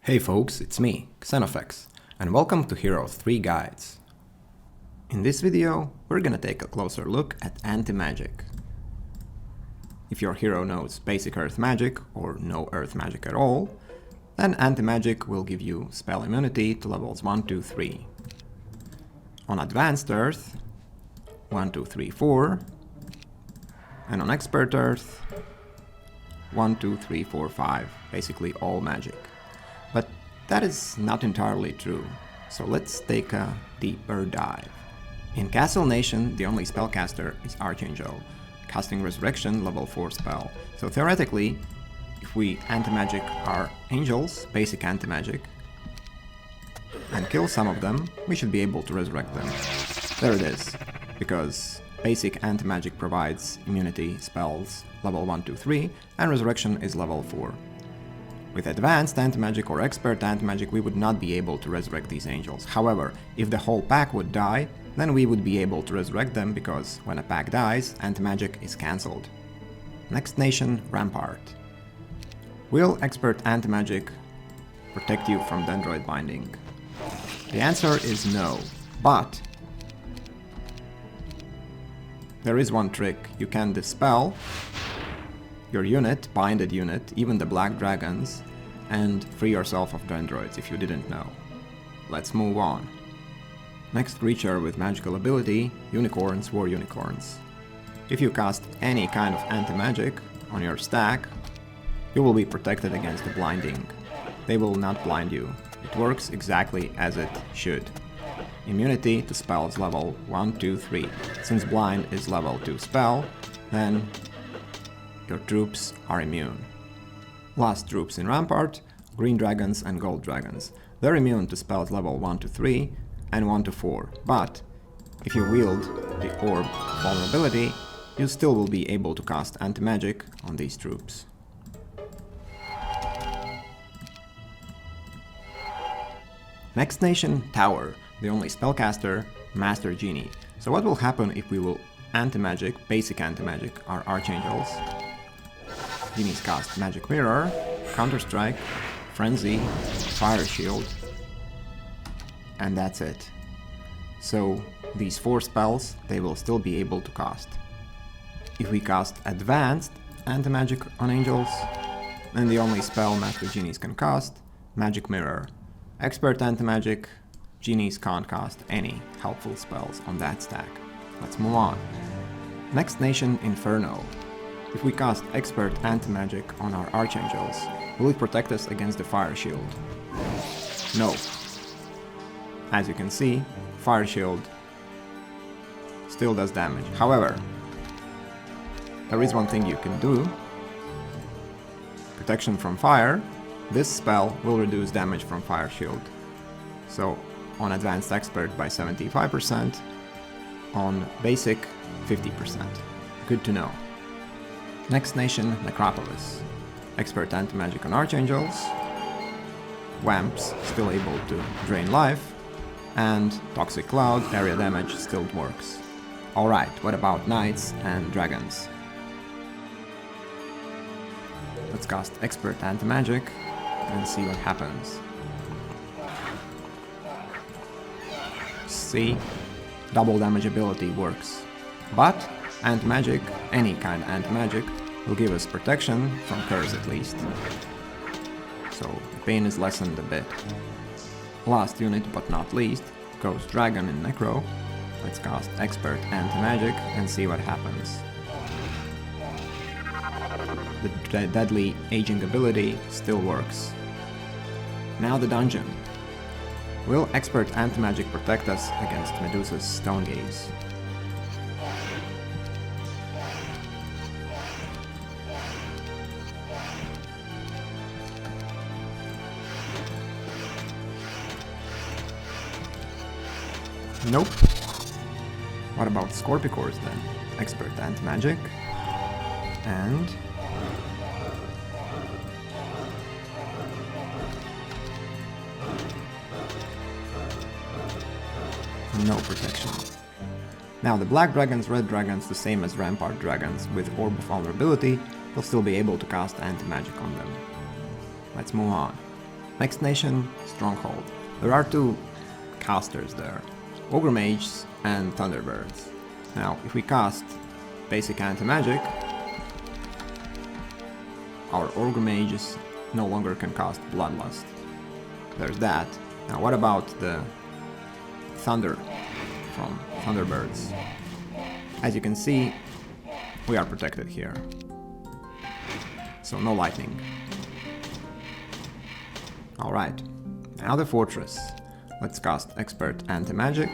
Hey folks, it's me, Xenofex, and welcome to Hero 3 Guides. In this video, we're gonna take a closer look at anti-magic. If your hero knows basic earth magic or no earth magic at all, then anti-magic will give you spell immunity to levels 1, 2, 3. On advanced earth, 1, 2, 3, 4, and on expert earth, 1, 2, 3, 4, 5, basically all magic. But that is not entirely true, so let's take a deeper dive. In Castle Nation, the only spellcaster is Archangel, casting Resurrection level 4 spell. So theoretically, if we anti-magic our angels, basic anti-magic, and kill some of them, we should be able to resurrect them. There it is, because basic anti-magic provides immunity spells level 1, 2, 3, and resurrection is level 4. With advanced anti-magic or expert anti-magic, we would not be able to resurrect these angels. However, if the whole pack would die, then we would be able to resurrect them because when a pack dies, anti-magic is cancelled. Next nation, Rampart. Will expert anti-magic protect you from Dendroid binding? The answer is no, but there is one trick. You can dispel your unit, binded unit, even the black dragons, and free yourself of Dendroids if you didn't know. Let's move on. Next creature with magical ability, Unicorns, War Unicorns. If you cast any kind of anti-magic on your stack, you will be protected against the blinding. They will not blind you. It works exactly as it should. Immunity to spells level 1, 2, 3. Since blind is level 2 spell, then your troops are immune. Last troops in Rampart, green dragons and gold dragons. They're immune to spells level 1 to 3 and 1 to 4, but if you wield the orb vulnerability, you still will be able to cast anti-magic on these troops. Next nation, Tower, the only spellcaster, Master Genie. So what will happen if we will anti-magic, basic anti-magic, our archangels? Genies cast Magic Mirror, Counter-Strike, Frenzy, Fire Shield, and that's it. So these 4 spells they will still be able to cast. If we cast Advanced Anti-Magic on angels, then the only spell Master Genies can cast, Magic Mirror. Expert Anti-Magic, Genies can't cast any helpful spells on that stack. Let's move on. Next nation, Inferno. If we cast Expert Anti-Magic on our Archangels, will it protect us against the Fire Shield? No. As you can see, Fire Shield still does damage. However, there is one thing you can do. Protection from Fire. This spell will reduce damage from Fire Shield. So, on Advanced Expert by 75%, on Basic 50%. Good to know. Next nation, Necropolis. Expert anti-magic on Archangels, Wamps still able to drain life, and Toxic Cloud area damage still works. Alright, what about Knights and Dragons? Let's cast Expert anti-magic and see what happens. See? Double damage ability works. But anti-magic, any kind of anti-magic, will give us protection from curse at least. So the pain is lessened a bit. Last unit but not least, Ghost Dragon in Necro. Let's cast Expert Anti-Magic and see what happens. The deadly aging ability still works. Now the dungeon. Will Expert Anti-Magic protect us against Medusa's Stone Gaze? Nope. What about Scorpicors then? Expert Anti-Magic. And no protection. Now the black dragons, red dragons, the same as Rampart dragons with Orb of Vulnerability, will still be able to cast anti-magic on them. Let's move on. Next nation, Stronghold. There are two casters there, Ogre Mages and Thunderbirds. Now, if we cast basic anti-magic, our Ogre Mages no longer can cast Bloodlust. There's that. Now, what about the Thunder from Thunderbirds? As you can see, we are protected here. So no lightning. Alright, now the Fortress. Let's cast Expert Anti-Magic.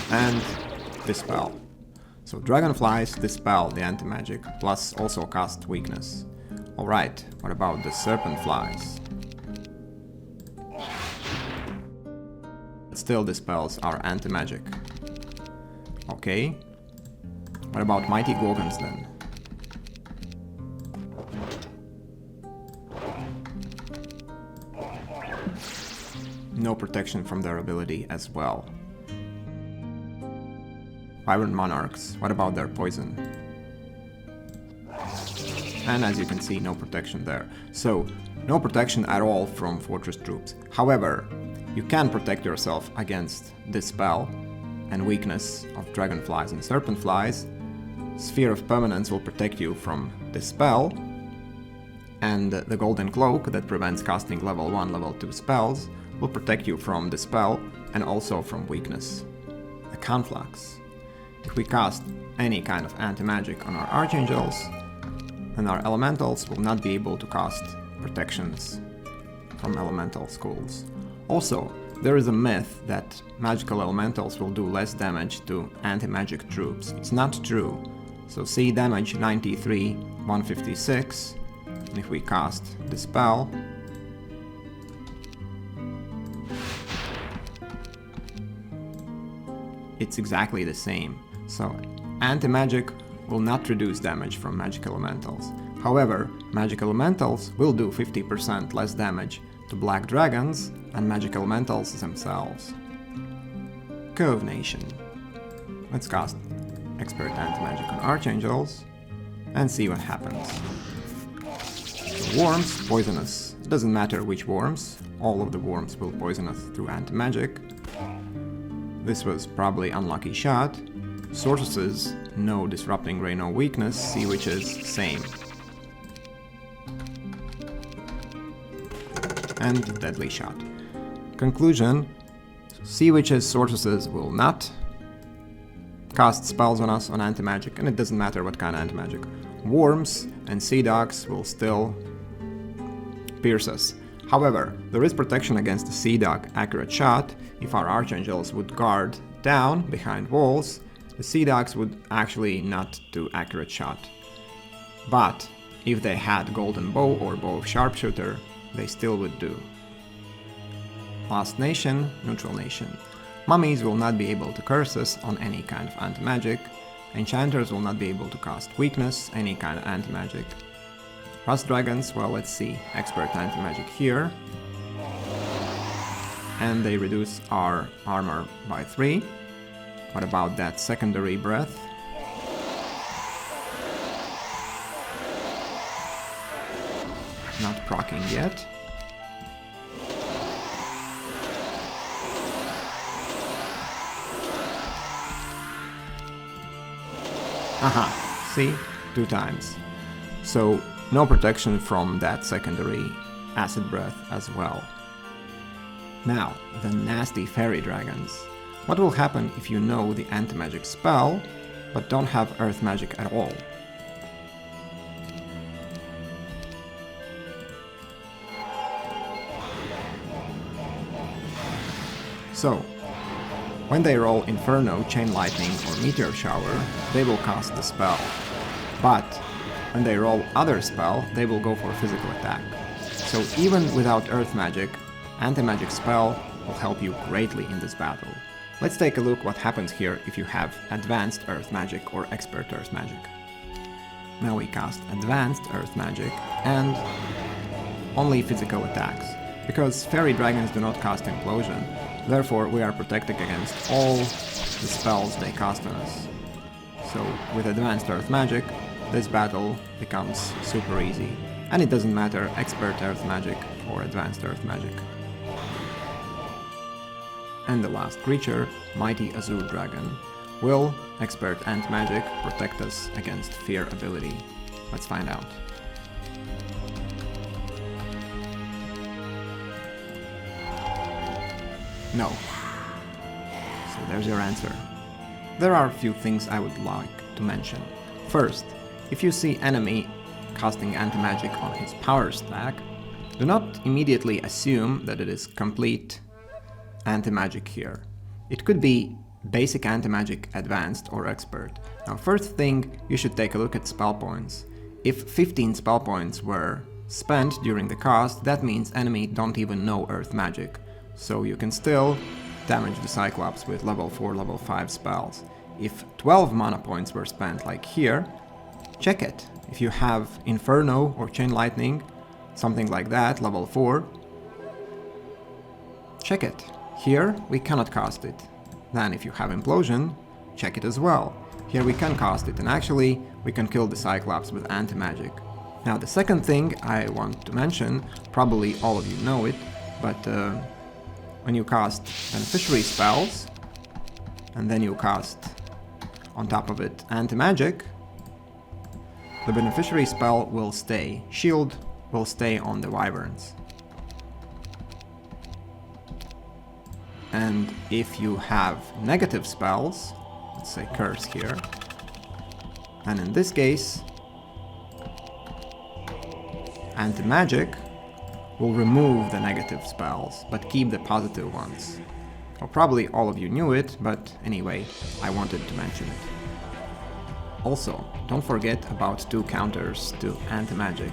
And Dispel. So Dragonflies dispel the anti-magic, plus also cast Weakness. Alright, what about the Serpent Flies? It still dispels our anti-magic. Okay. What about Mighty Gorgons then? No protection from their ability as well. Wyvern Monarchs, what about their poison? And as you can see, no protection there. So, no protection at all from Fortress troops. However, you can protect yourself against Dispel and Weakness of Dragonflies and Serpentflies. Sphere of Permanence will protect you from Dispel, and the Golden Cloak that prevents casting level 1, level 2 spells will protect you from Dispel and also from Weakness. The Conflux. If we cast any kind of anti-magic on our Archangels, then our Elementals will not be able to cast protections from Elemental schools. Also, there is a myth that magical Elementals will do less damage to anti-magic troops. It's not true. So see damage 93, 156, and if we cast Dispel, it's exactly the same. So anti-magic will not reduce damage from magic elementals. However, magic elementals will do 50% less damage to black dragons and magic elementals themselves. Cove Nation. Let's cast Expert Anti-Magic on Archangels and see what happens. The worms, poisonous. It doesn't matter which worms, all of the worms will poison us through anti-magic. This was probably unlucky shot. Sorceresses, no Disrupting Ray, no Weakness. Sea Witches, same. And Deadly Shot. Conclusion, Sea Witches, Sorceresses will not cast spells on us on anti-magic, and it doesn't matter what kind of anti-magic. Worms and Sea Dogs will still pierce us. However, there is protection against the Sea Dog accurate shot. If our Archangels would guard down behind walls, the Sea Dogs would actually not do accurate shot. But if they had Golden Bow or Bow of Sharpshooter, they still would do. Last nation, Neutral Nation. Mummies will not be able to curse us on any kind of anti-magic. Enchanters will not be able to cast Weakness, any kind of anti-magic. Rust Dragons, well, let's see. Expert Anti-Magic here. And they reduce our armor by 3. What about that Secondary Breath? Not proccing yet. Aha, see? 2 times. So, no protection from that secondary Acid Breath as well. Now, the nasty Fairy Dragons. What will happen if you know the anti-magic spell, but don't have earth magic at all? So, when they roll Inferno, Chain Lightning, or Meteor Shower, they will cast the spell. But when they roll other spell, they will go for physical attack. So even without earth magic, anti-magic spell will help you greatly in this battle. Let's take a look what happens here if you have advanced earth magic or expert earth magic. Now we cast advanced earth magic and only physical attacks. Because fairy dragons do not cast implosion, therefore we are protected against all the spells they cast on us. So with advanced earth magic, this battle becomes super easy. And it doesn't matter expert earth magic or advanced earth magic. And the last creature, Mighty Azure Dragon. Will expert ant magic protect us against fear ability? Let's find out. No. So there's your answer. There are a few things I would like to mention. First, if you see enemy casting anti-magic on his power stack, do not immediately assume that it is complete anti-magic here. It could be basic anti-magic advanced or expert. Now first thing, you should take a look at spell points. If 15 spell points were spent during the cast, that means enemy don't even know earth magic. So you can still damage the Cyclops with level 4, level 5 spells. If 12 mana points were spent like here, check it. If you have Inferno or Chain Lightning, something like that, level 4, check it. Here we cannot cast it. Then if you have Implosion, check it as well. Here we can cast it, and actually we can kill the Cyclops with anti-magic. Now the second thing I want to mention, probably all of you know it, but when you cast beneficiary spells, and then you cast on top of it anti-magic, the beneficiary spell will stay. Shield will stay on the wyverns. And if you have negative spells, let's say curse here, and in this case, anti-magic will remove the negative spells, but keep the positive ones. Well, probably all of you knew it, but anyway, I wanted to mention it. Also, don't forget about two counters to anti-magic.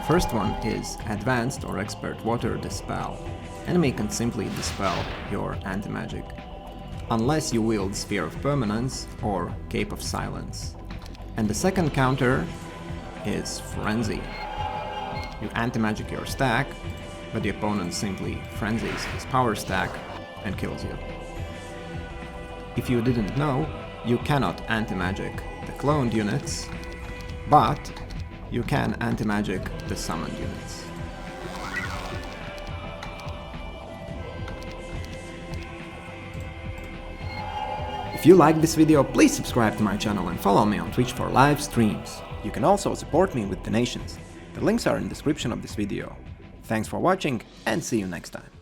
First one is Advanced or Expert Water Dispel. Enemy can simply dispel your anti-magic, unless you wield Sphere of Permanence or Cape of Silence. And the second counter is Frenzy. You anti-magic your stack, but the opponent simply frenzies his power stack and kills you. If you didn't know, you cannot anti-magic the cloned units, but you can anti-magic the summoned units. If you like this video, please subscribe to my channel and follow me on Twitch for live streams. You can also support me with donations. The links are in the description of this video. Thanks for watching and see you next time.